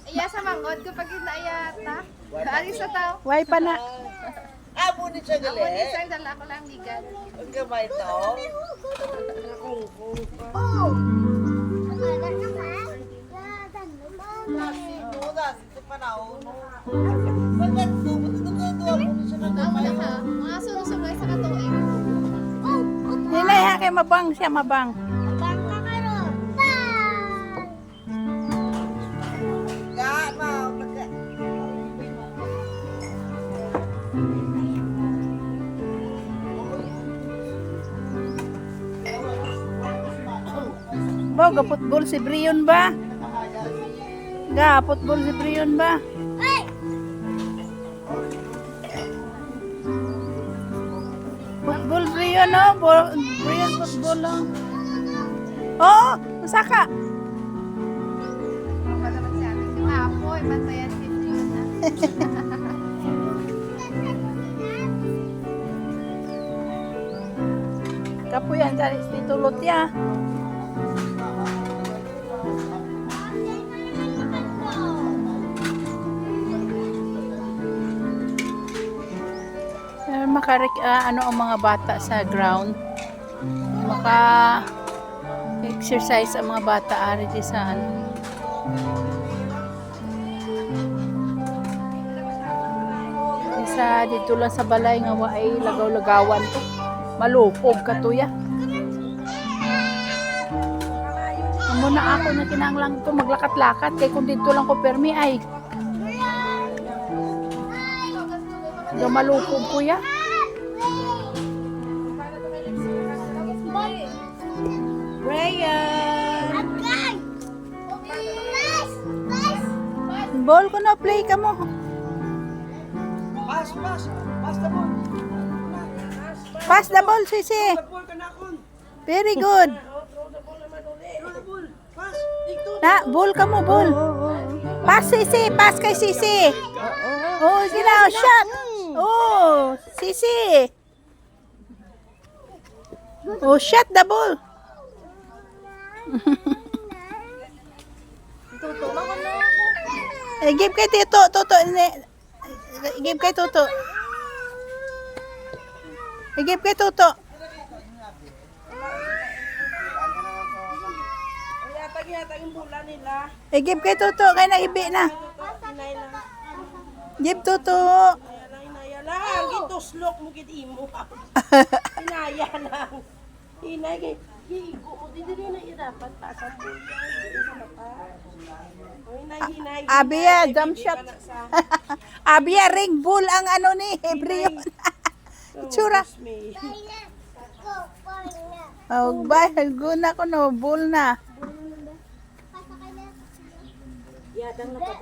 Iya sa manggod kapag inaayata. Ari sa tao. Way pa na. Amo ni siya gali. Ako ni sir, dala ko lang bigan. Ang gamay to. Ito pa na Bakit to? Matututuwa mo ni siya ng Amo gamay. na ha. Mga sunod-sunod sa katuig. Hinay ha kay mabang siya mabang. Ba, gaputbol si Brion ba? Gaputbol si Brion ba? Football Brion, no? Brion football, no? Oo, masaka. Pa naman siya. Si Mapoy, bantayan si Fiona. Kapuyan dari titulot ya. Ano ang mga bata sa ground, maka exercise ang mga bata ari di sa ano. Isa dito lang sa balay nga waay lagaw-lagawan to, malupog katuya. Amo na ako na kinahanglan ko maglakat-lakat kay kung dito lang ko permi ay malupog kuya. Brian! Ball ko na, play ka mo. Pass the ball. Pass the ball, Sisi. Very good. Na, ball ka mo, ball. Pass, Sisi. Pass kay Sisi. Oh, sila, shot. Oh, Sisi. Oh, shot the ball. Give kay Tito, Toto. Give kay Toto. Give kay Toto. Give kay Toto, kay naibi na. Give Toto. Lang, gituslok mo gid imo. Inaya lang. Inay kay higo mo di diri na irapat pa sa buya. Hinay. Abia, jump shot. Abia, ring bull ang ano ni Hebrew. Itsura. Oh, bahal guna ko no, bull na. Yadang na pa.